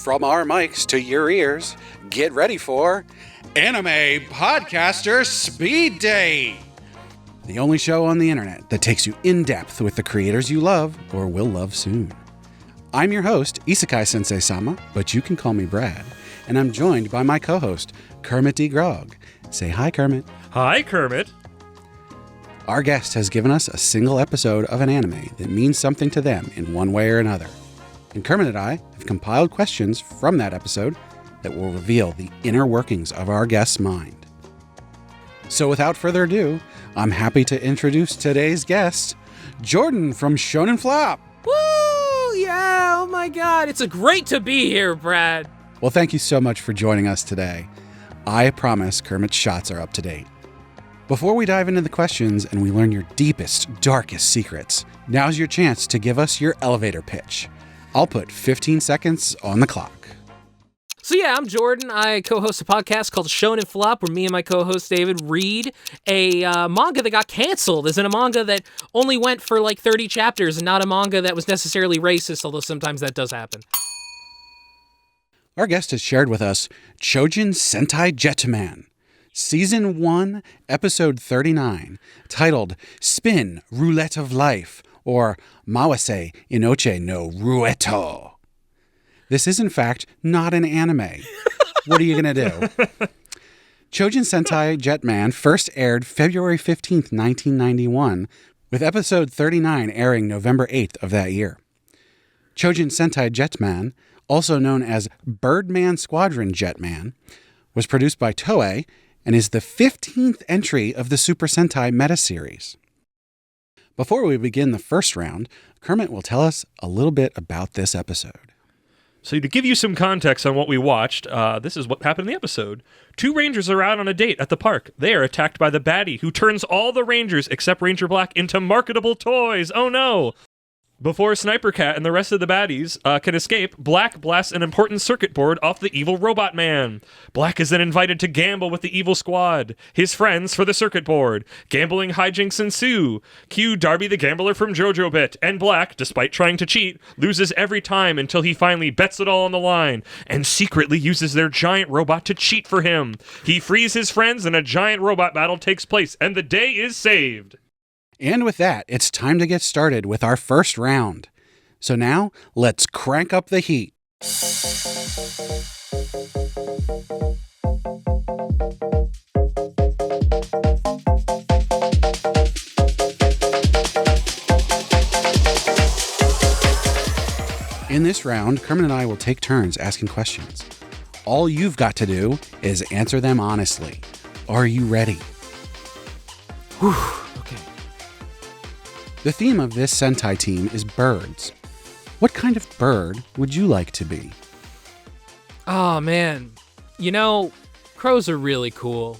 From our mics to your ears, get ready for Anime Podcaster Speed Date! The only show on the internet that takes you in depth with the creators you love or will love soon. I'm your host, Isekai Sensei-Sama, but you can call me Brad, and I'm joined by my co-host, Kermit Grog. Say hi, Kermit. Hi, Kermit. Our guest has given us a single episode of an anime that means something to them in one way or another. And Kermit and I have compiled questions from that episode that will reveal the inner workings of our guest's mind. So without further ado, I'm happy to introduce today's guest, Jordan from Shonen Flop. Woo! Yeah, oh my god, it's great to be here, Brad. Well, thank you so much for joining us today. I promise Kermit's shots are up to date. Before we dive into the questions and we learn your deepest, darkest secrets, now's your chance to give us your elevator pitch. I'll put 15 seconds on the clock. So yeah, I'm Jordan. I co-host a podcast called Shonen Flop, where me and my co-host David read a manga that got canceled, as in a manga that only went for like 30 chapters and not a manga that was necessarily racist, although sometimes that does happen. Our guest has shared with us Chōjin Sentai Jetman, Season 1, Episode 39, titled Spin Roulette of Life, or Mawase Inoche no Rueto. This is, in fact, not an anime. What are you going to do? Chōjin Sentai Jetman first aired February 15th, 1991, with Episode 39 airing November 8th of that year. Chōjin Sentai Jetman, also known as Birdman Squadron Jetman, was produced by Toei and is the 15th entry of the Super Sentai meta-series. Before we begin the first round, Kermit will tell us a little bit about this episode. So to give you some context on what we watched, this is what happened in the episode. Two rangers are out on a date at the park. They are attacked by the baddie, who turns all the rangers, except Ranger Black, into marketable toys. Oh no! Before Sniper Cat and the rest of the baddies can escape, Black blasts an important circuit board off the evil robot man. Black is then invited to gamble with the evil squad, his friends, for the circuit board. Gambling hijinks ensue. Cue Darby the Gambler from JoJo Bit, and Black, despite trying to cheat, loses every time until he finally bets it all on the line, and secretly uses their giant robot to cheat for him. He frees his friends and a giant robot battle takes place, and the day is saved. And with that, it's time to get started with our first round. So now, let's crank up the heat. In this round, Kermit and I will take turns asking questions. All you've got to do is answer them honestly. Are you ready? Whew, okay. The theme of this Sentai team is birds. What kind of bird would you like to be? Oh man, you know, crows are really cool.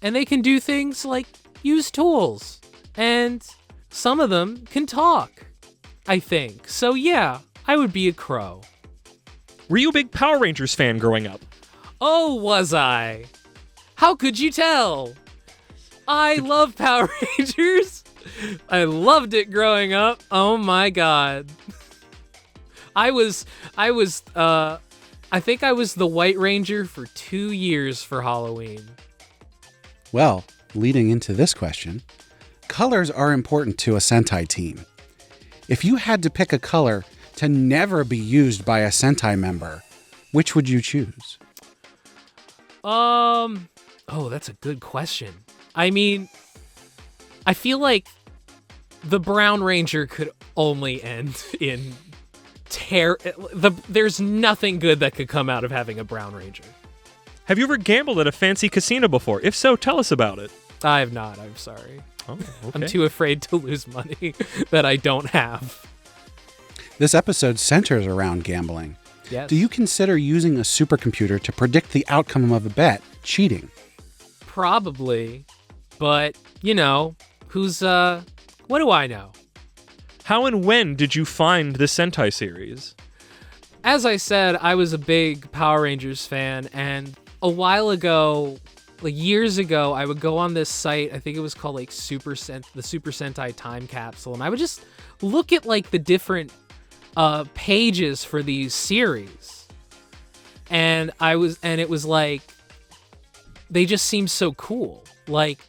And they can do things like use tools. And some of them can talk, I think. So yeah, I would be a crow. Were you a big Power Rangers fan growing up? Oh, was I? How could you tell? I love Power Rangers. I loved it growing up. Oh my god. I think I was the White Ranger for 2 years for Halloween. Well, leading into this question, colors are important to a Sentai team. If you had to pick a color to never be used by a Sentai member, which would you choose? Oh, that's a good question. I mean, I feel like the Brown Ranger could only end in there's nothing good that could come out of having a Brown Ranger. Have you ever gambled at a fancy casino before? If so, tell us about it. I have not, I'm sorry. Oh, okay. I'm too afraid to lose money that I don't have. This episode centers around gambling. Yes. Do you consider using a supercomputer to predict the outcome of a bet cheating? Probably, but, you know, what do I know? How and when did you find the Sentai series? As I said, I was a big Power Rangers fan, and a while ago, like years ago, I would go on this site, I think it was called like the Super Sentai Time Capsule, and I would just look at like the different pages for these series. and it was like, they just seem so cool. Like,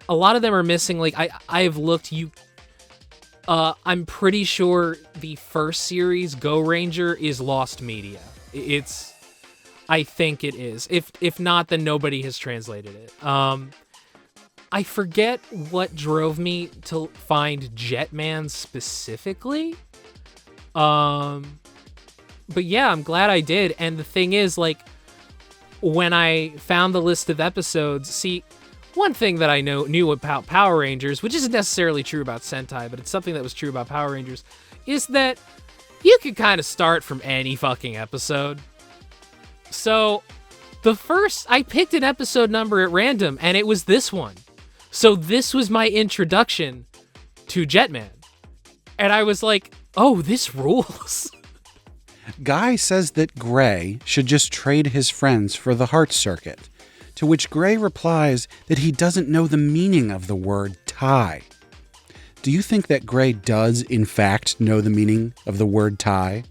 a lot of them are missing. Like, I have looked, I'm pretty sure the first series, Go Ranger, is lost media. I think it is. If not, then nobody has translated it. I forget what drove me to find Jetman specifically. But yeah, I'm glad I did. And the thing is, like, when I found the list of episodes, see, one thing that I knew about Power Rangers, which isn't necessarily true about Sentai, but it's something that was true about Power Rangers, is that you could kind of start from any fucking episode. So I picked an episode number at random, and it was this one. So this was my introduction to Jetman. And I was like, oh, this rules. Guy says that Gray should just trade his friends for the heart circuit, to which Gray replies that he doesn't know the meaning of the word tie. Do you think that Gray does, in fact, know the meaning of the word tie?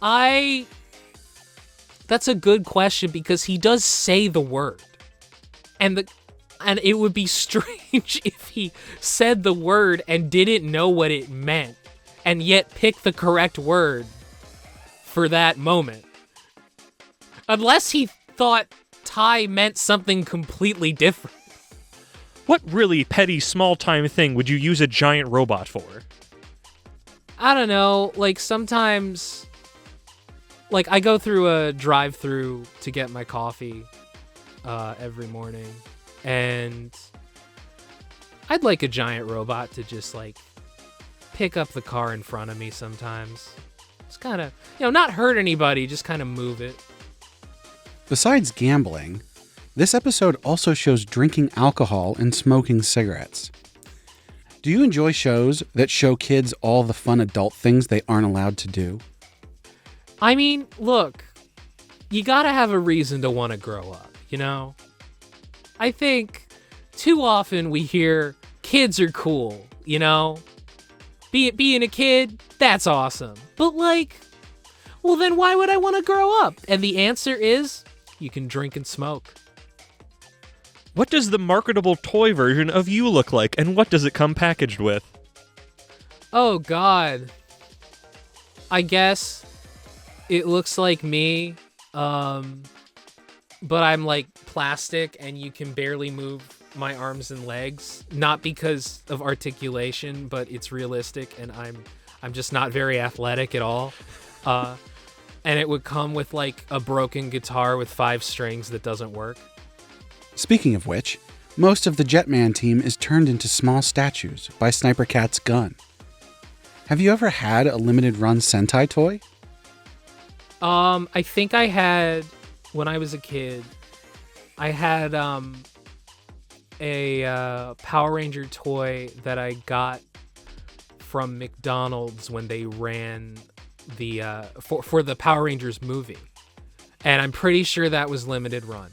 That's a good question, because he does say the word. And it would be strange if he said the word and didn't know what it meant, and yet picked the correct word for that moment. Unless he thought tie meant something completely different. What really petty, small-time thing would you use a giant robot for? I don't know, like, sometimes, like, I go through a drive-thru to get my coffee every morning, and I'd like a giant robot to just, like, pick up the car in front of me sometimes. Just kind of, not hurt anybody, just kind of move it. Besides gambling, this episode also shows drinking alcohol and smoking cigarettes. Do you enjoy shows that show kids all the fun adult things they aren't allowed to do? I mean, look, you gotta have a reason to want to grow up, I think too often we hear kids are cool, Being a kid, that's awesome. But like, well then why would I want to grow up? And the answer is, you can drink and smoke. What does the marketable toy version of you look like, and what does it come packaged with? Oh God. I guess it looks like me, but I'm like plastic and you can barely move my arms and legs, not because of articulation, but it's realistic and I'm just not very athletic at all. And it would come with like a broken guitar with 5 strings that doesn't work. Speaking of which, most of the Jetman team is turned into small statues by Sniper Cat's gun. Have you ever had a limited run Sentai toy? I think I had, when I was a kid, I had a Power Ranger toy that I got from McDonald's when they ran the for the Power Rangers movie, and I'm pretty sure that was limited run.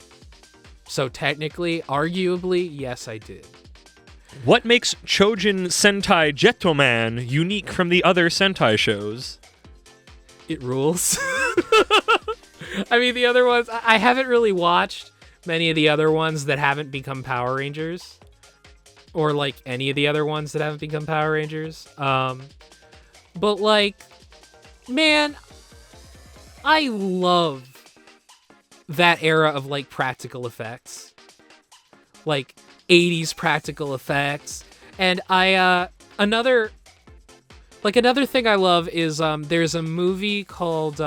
So technically, arguably, yes, I did. What makes Chōjin Sentai Jetman unique from the other Sentai shows? It rules. I mean, the other ones, I haven't really watched many of the other ones that haven't become Power Rangers, or like any of the other ones that haven't become Power Rangers. But like, man, I love that era of like practical effects, like 80s practical effects. And another thing I love is there's a movie called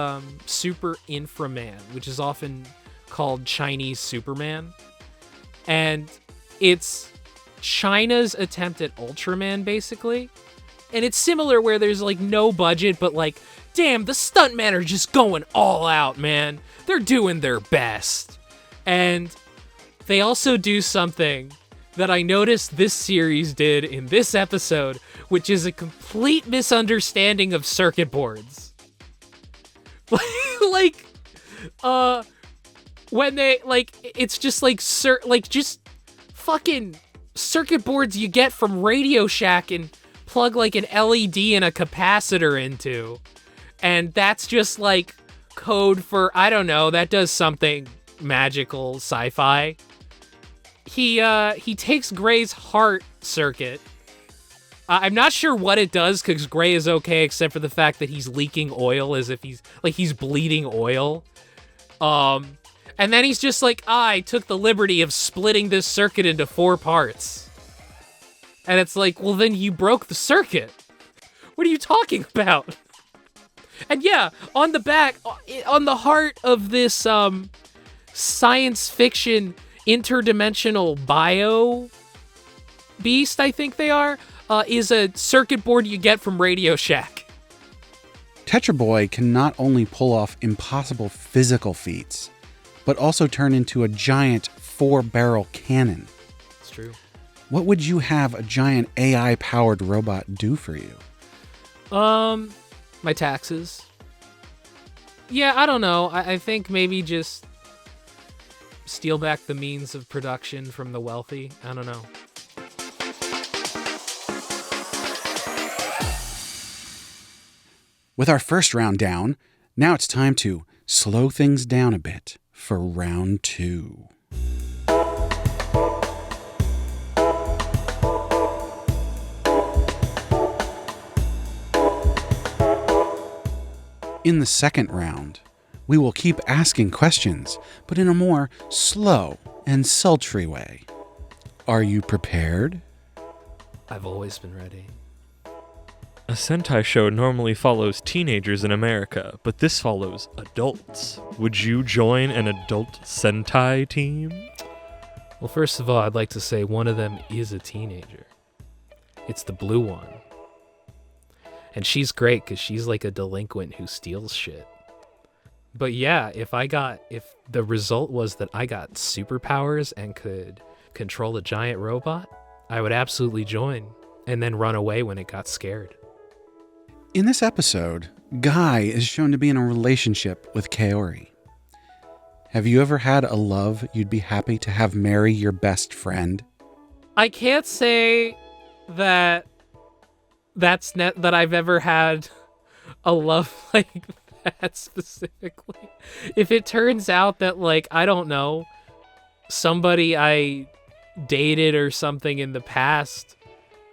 Super Inframan, which is often called Chinese Superman, and it's China's attempt at Ultraman, basically. And it's similar, where there's like no budget, but like, damn, the stuntmen are just going all out, man. They're doing their best. And they also do something that I noticed this series did in this episode, which is a complete misunderstanding of circuit boards. When they, like, it's just like, just fucking circuit boards you get from Radio Shack and plug like an LED and a capacitor into. And that's just like code for, I don't know, that does something magical sci-fi. He takes Gray's heart circuit. I'm not sure what it does because Gray is okay except for the fact that he's leaking oil as if he's bleeding oil. And then he's just like, I took the liberty of splitting this circuit into 4 parts. And it's like, well, then you broke the circuit. What are you talking about? And yeah, on the back, on the heart of this science fiction interdimensional bio beast, I think they are, is a circuit board you get from Radio Shack. Tetra Boy can not only pull off impossible physical feats, but also turn into a giant 4-barrel cannon. It's true. What would you have a giant AI-powered robot do for you? My taxes. Yeah, I don't know. I think maybe just steal back the means of production from the wealthy. I don't know. With our first round down, now it's time to slow things down a bit for round 2. In the second round, we will keep asking questions, but in a more slow and sultry way. Are you prepared? I've always been ready. A Sentai show normally follows teenagers in America, but this follows adults. Would you join an adult Sentai team? Well, first of all, I'd like to say one of them is a teenager. It's the blue one. And she's great because she's like a delinquent who steals shit. But yeah, if the result was that I got superpowers and could control a giant robot, I would absolutely join and then run away when it got scared. In this episode, Guy is shown to be in a relationship with Kaori. Have you ever had a love you'd be happy to have marry your best friend? I can't say that that I've ever had a love like that specifically. If it turns out that, like, I don't know, somebody I dated or something in the past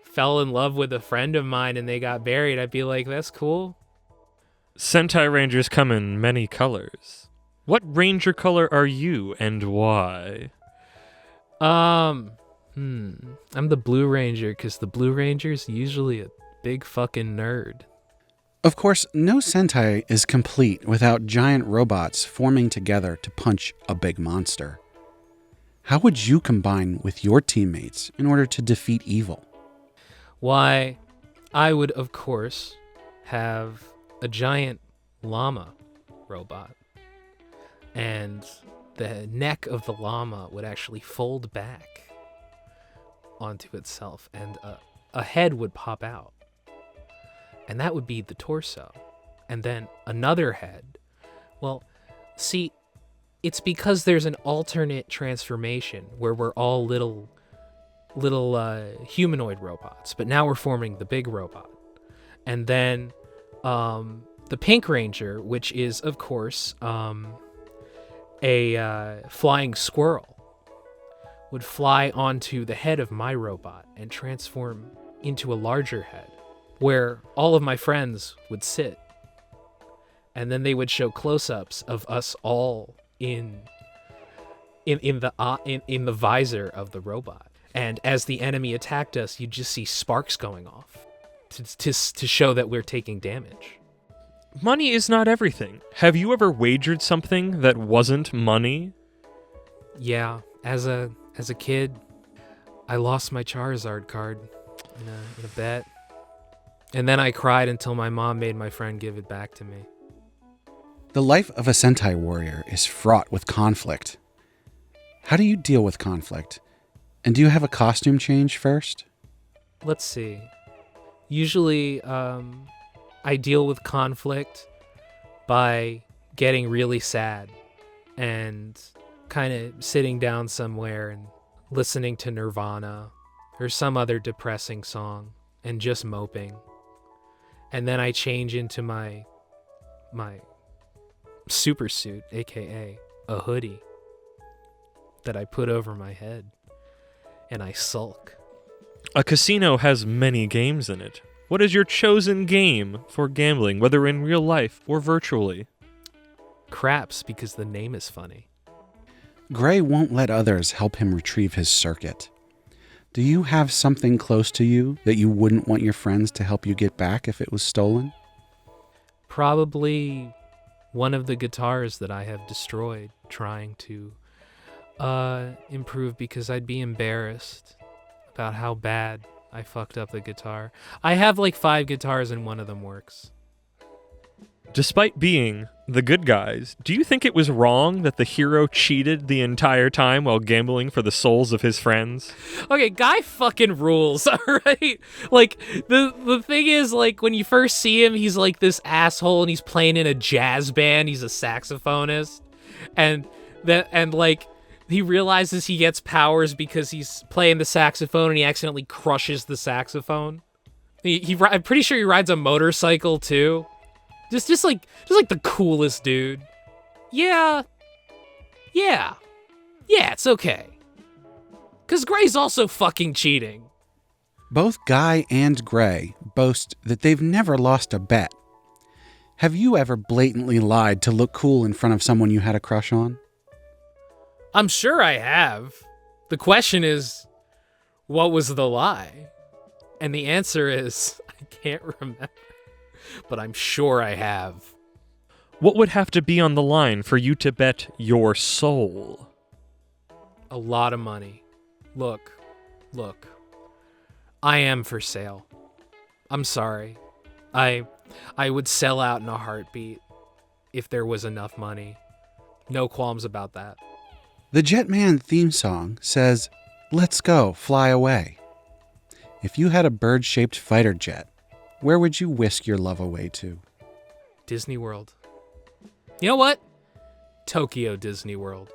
fell in love with a friend of mine and they got married, I'd be like, that's cool. Sentai Rangers come in many colors. What Ranger color are you and why? I'm the Blue Ranger because the Blue Ranger's usually a big fucking nerd. Of course, no Sentai is complete without giant robots forming together to punch a big monster. How would you combine with your teammates in order to defeat evil? Why, I would, of course, have a giant llama robot. And the neck of the llama would actually fold back onto itself, and a head would pop out. And that would be the torso. And then another head. Well, see, it's because there's an alternate transformation where we're all little humanoid robots, but now we're forming the big robot. And then the Pink Ranger, which is, of course, a flying squirrel, would fly onto the head of my robot and transform into a larger head, where all of my friends would sit. And then they would show close-ups of us all in the visor of the robot. And as the enemy attacked us, you'd just see sparks going off to show that we're taking damage. Money is not everything. Have you ever wagered something that wasn't money? Yeah, as a kid, I lost my Charizard card in a bet. And then I cried until my mom made my friend give it back to me. The life of a Sentai warrior is fraught with conflict. How do you deal with conflict? And do you have a costume change first? Let's see. Usually, I deal with conflict by getting really sad and kind of sitting down somewhere and listening to Nirvana or some other depressing song and just moping. And then I change into my my super suit, aka a hoodie, that I put over my head, and I sulk. A casino has many games in it. What is your chosen game for gambling, whether in real life or virtually? Craps, because the name is funny. Gray won't let others help him retrieve his circuit. Do you have something close to you that you wouldn't want your friends to help you get back if it was stolen? Probably one of the guitars that I have destroyed trying to improve, because I'd be embarrassed about how bad I fucked up the guitar. I have like 5 guitars and one of them works. Despite being the good guys, do you think it was wrong that the hero cheated the entire time while gambling for the souls of his friends? Okay, guy fucking rules, alright? Like, the thing is, like, when you first see him, he's like this asshole and he's playing in a jazz band, he's a saxophonist, and like, he realizes he gets powers because he's playing the saxophone and he accidentally crushes the saxophone. I'm pretty sure he rides a motorcycle too. Just like the coolest dude. Yeah, it's okay. 'Cause Gray's also fucking cheating. Both Guy and Gray boast that they've never lost a bet. Have you ever blatantly lied to look cool in front of someone you had a crush on? I'm sure I have. The question is, what was the lie? And the answer is, I can't remember. But I'm sure I have. What would have to be on the line for you to bet your soul? A lot of money. Look. I am for sale. I'm sorry. I would sell out in a heartbeat if there was enough money. No qualms about that. The Jetman theme song says, "Let's go, fly away." If you had a bird-shaped fighter jet, where would you whisk your love away to? Disney World. You know what? Tokyo Disney World.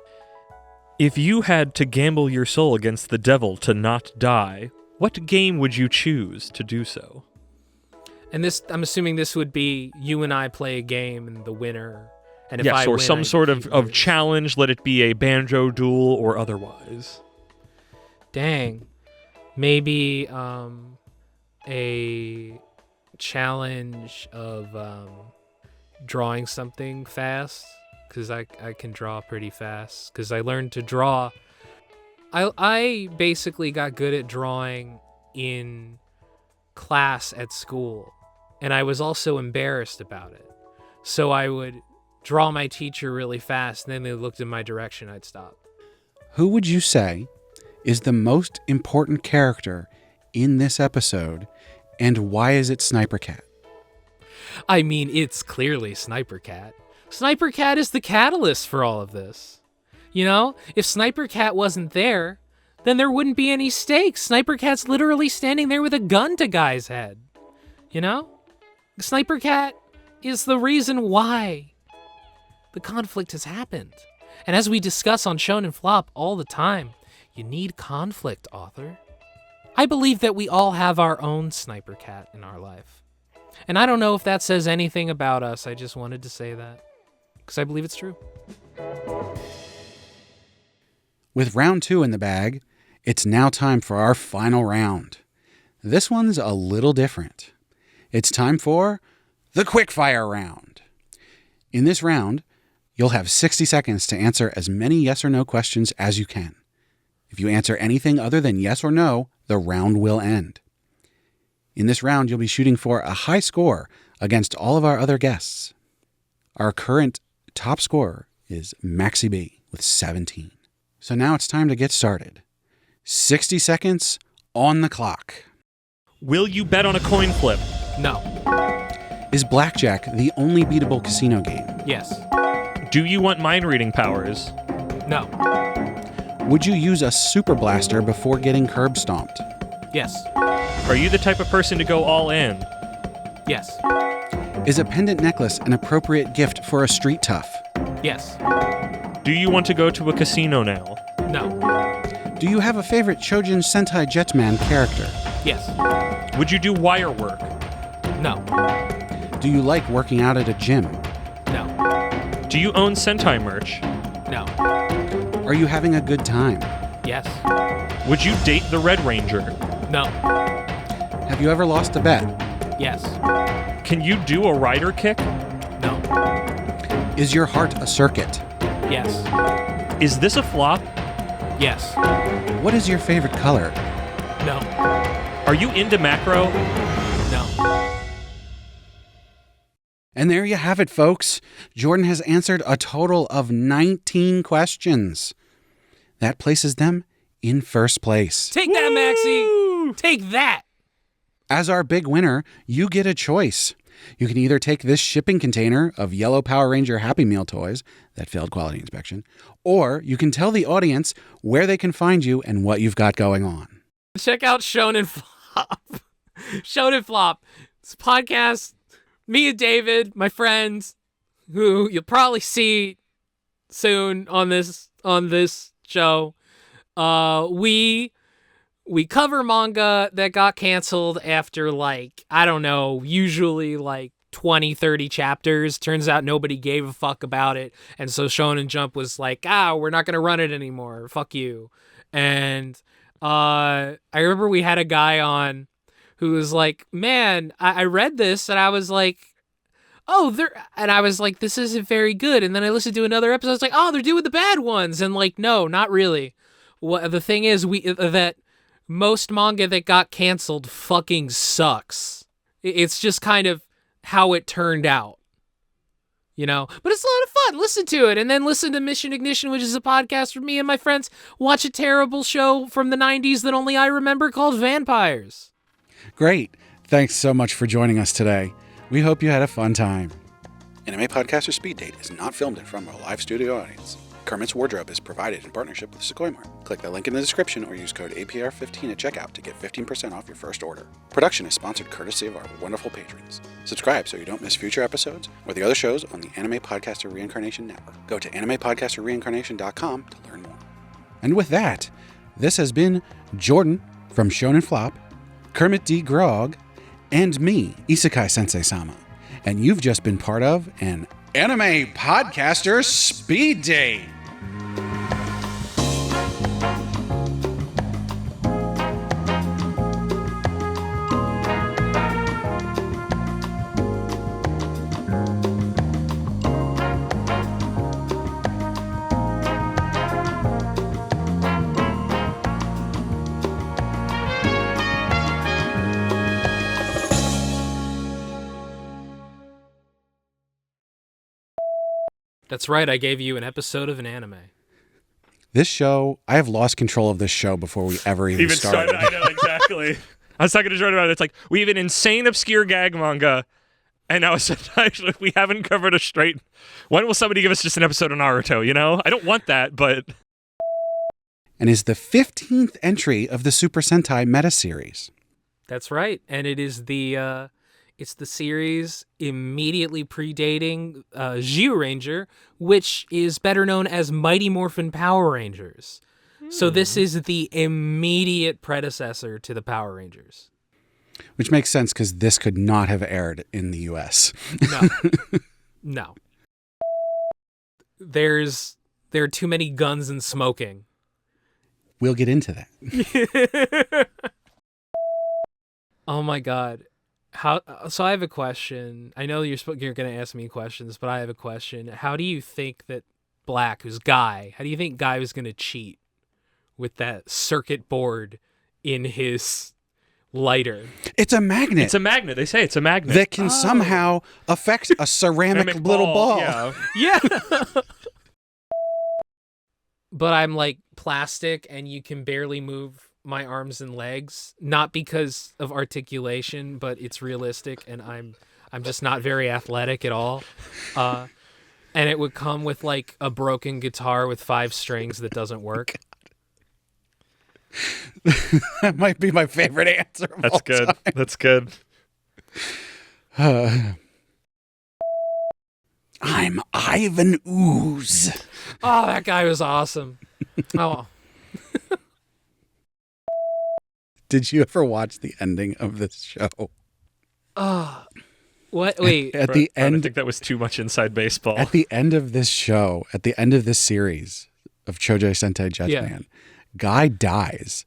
If you had to gamble your soul against the devil to not die, what game would you choose to do so? And this, I'm assuming this would be you and I play a game and the winner. And if yes, I or win, some sort of yours. challenge, let it be a banjo duel or otherwise. Dang. Maybe a challenge of drawing something fast, because I can draw pretty fast, because I learned to draw. I basically got good at drawing in class at school, and I was also embarrassed about it. So I would draw my teacher really fast, and then they looked in my direction, I'd stop. Who would you say is the most important character in this episode, and why is it Sniper Cat? I mean, it's clearly Sniper Cat. Sniper Cat is the catalyst for all of this. You know, if Sniper Cat wasn't there, then there wouldn't be any stakes. Sniper Cat's literally standing there with a gun to Guy's head. You know? Sniper Cat is the reason why the conflict has happened. And as we discuss on Shonen Flop all the time, you need conflict, author. I believe that we all have our own Sniper Cat in our life. And I don't know if that says anything about us. I just wanted to say that, because I believe it's true. With round 2 in the bag, it's now time for our final round. This one's a little different. It's time for the quickfire round. In this round, you'll have 60 seconds to answer as many yes or no questions as you can. If you answer anything other than yes or no, the round will end. In this round, you'll be shooting for a high score against all of our other guests. Our current top scorer is Maxi B with 17. So now it's time to get started. 60 seconds on the clock. Will you bet on a coin flip? No. Is blackjack the only beatable casino game? Yes. Do you want mind reading powers? No. Would you use a super blaster before getting curb stomped? Yes. Are you the type of person to go all in? Yes. Is a pendant necklace an appropriate gift for a street tough? Yes. Do you want to go to a casino now? No. Do you have a favorite Chōjin Sentai Jetman character? Yes. Would you do wire work? No. Do you like working out at a gym? Do you own Sentai merch? No. Are you having a good time? Yes. Would you date the Red Ranger? No. Have you ever lost a bet? Yes. Can you do a rider kick? No. Is your heart a circuit? Yes. Is this a flop? Yes. What is your favorite color? No. Are you into macro? No. And there you have it, folks. Jordan has answered a total of 19 questions. That places them in first place. Take that, Maxie. Take that. As our big winner, you get a choice. You can either take this shipping container of yellow Power Ranger Happy Meal toys that failed quality inspection, or you can tell the audience where they can find you and what you've got going on. Check out Shonen Flop. Shonen Flop. It's a podcast. Me and David, my friends, who you'll probably see soon on this show. We cover manga that got canceled after, like, I don't know, usually like 20, 30 chapters. Turns out nobody gave a fuck about it. And so Shonen Jump was like, we're not going to run it anymore. Fuck you. And I remember we had a guy on who was like, man, I read this and I was like, and I was like, this isn't very good. And then I listened to another episode. I was like, they're doing the bad ones. And like, no, not really. What the thing is, that most manga that got canceled fucking sucks. It's just kind of how it turned out, you know? But it's a lot of fun. Listen to it. And then listen to Mission Ignition, which is a podcast for me and my friends. Watch a terrible show from the 90s that only I remember called Vampires. Great. Thanks so much for joining us today. We hope you had a fun time. Anime Podcaster Speed Date is not filmed in front of a live studio audience. Kermit's wardrobe is provided in partnership with Sequoia Mart. Click the link in the description or use code APR15 at checkout to get 15% off your first order. Production is sponsored courtesy of our wonderful patrons. Subscribe so you don't miss future episodes or the other shows on the Anime Podcaster Reincarnation Network. Go to animepodcasterreincarnation.com to learn more. And with that, this has been Jordan from Shonen Flop, Kermit D. Grog, and me, Isekai Sensei-Sama. And you've just been part of an Anime Podcaster Speed Date. That's right, I gave you an episode of an anime. This show, I have lost control of this show before we ever even started. I know, exactly. I was talking to Jordan about it. It's like, we have an insane, obscure gag manga, and now actually we haven't covered a straight... When will somebody give us just an episode of Naruto, you know? I don't want that, but... And is the 15th entry of the Super Sentai meta series. That's right, and it is it's the series immediately predating Zyuranger, which is better known as Mighty Morphin Power Rangers. So this is the immediate predecessor to the Power Rangers. Which makes sense because this could not have aired in the US. No. There are too many guns and smoking. We'll get into that. Oh my God. So I have a question. I know you're going to ask me questions, but I have a question. How do you think that Black, who's Guy, how do you think Guy was going to cheat with that circuit board in his lighter? It's a magnet. It's a magnet. They say it's a magnet. That can somehow affect a ceramic little ball. Yeah. But I'm like plastic and you can barely move my arms and legs, not because of articulation, but it's realistic and I'm just not very athletic at all. And it would come with like a broken guitar with 5 strings that doesn't work. That might be my favorite answer. That's good. Time. That's good. I'm Ivan Ooze. Oh, that guy was awesome. Oh. Did you ever watch the ending of this show? What? Wait. At the I end, think that was too much inside baseball. at the end of this show, at the end of this series of Chōjin Sentai Jetman, Guy dies.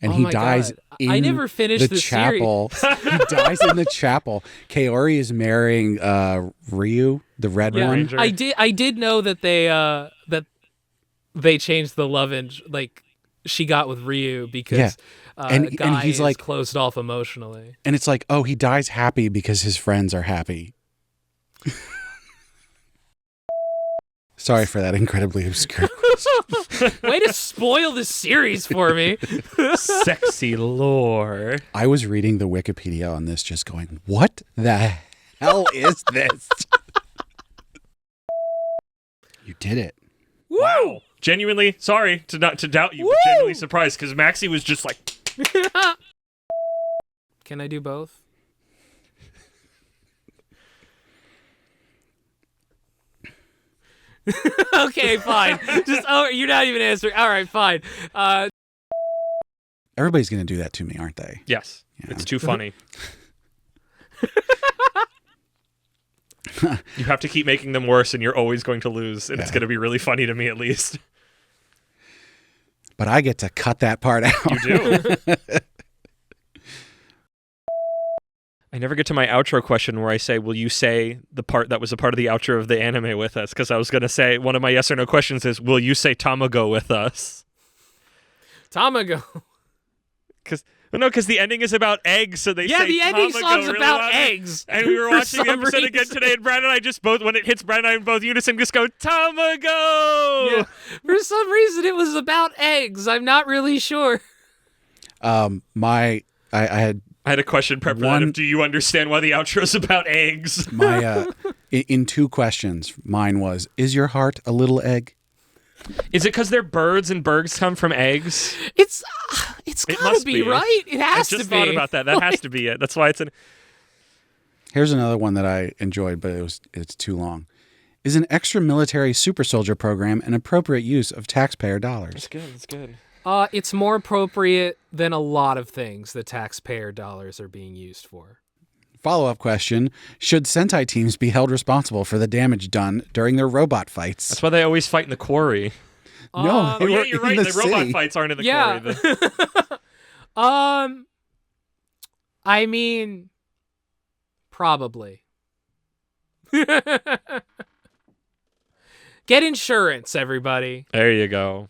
And Oh he my dies God. in I never finished the the chapel. He dies in the chapel. Kaori is marrying Ryu, the red Yeah, one. Ranger. I did know that they changed the love and like she got with Ryu because And Guy he's is like- closed off emotionally. And it's like, oh, he dies happy because his friends are happy. Sorry for that incredibly obscure question. Way to spoil the series for me. Sexy lore. I was reading the Wikipedia on this just going, what the hell is this? You did it. Wow. Genuinely, sorry to doubt you, but genuinely surprised because Maxie was just like, Can I do both? Okay, fine. Just you're not even answering. All right, fine. Everybody's going to do that to me, aren't they? yes, Yeah. it's too funny. You have to keep making them worse and you're always going to lose, and it's going to be really funny to me at least. But I get to cut that part out. You do. I never get to my outro question where I say, will you say the part that was a part of the outro of the anime with us? Because I was going to say, one of my yes or no questions is, will you say Tamago with us? Tamago. Because the ending is about eggs, so they say Yeah, the ending Tamago song's really about loud. eggs. And we were for watching the some episode again reason. today, and Brad and I just both, when it hits Brad and I in both unison, just go, Tamago! Yeah. For some reason, it was about eggs. I'm not really sure. I had I had a question prepped for that of, do you understand why the outro is about eggs? my in two questions. Mine was, is your heart a little egg? Is it because they're birds and birds come from eggs? It's It gotta must be, be. right. It I has to be. just thought about that. That has to be it. That's why it's an... Here's another one that I enjoyed, but it's too long. Is an extra military super soldier program an appropriate use of taxpayer dollars? good. It's good. It's more appropriate than a lot of things that taxpayer dollars are being used for. Follow-up question. Should Sentai teams be held responsible for the damage done during their robot fights? That's why they always fight in the quarry. No, they Oh, yeah, were you're in right. the The robot city. fights aren't in the Yeah. quarry. I mean, probably. Get insurance, everybody. There you go.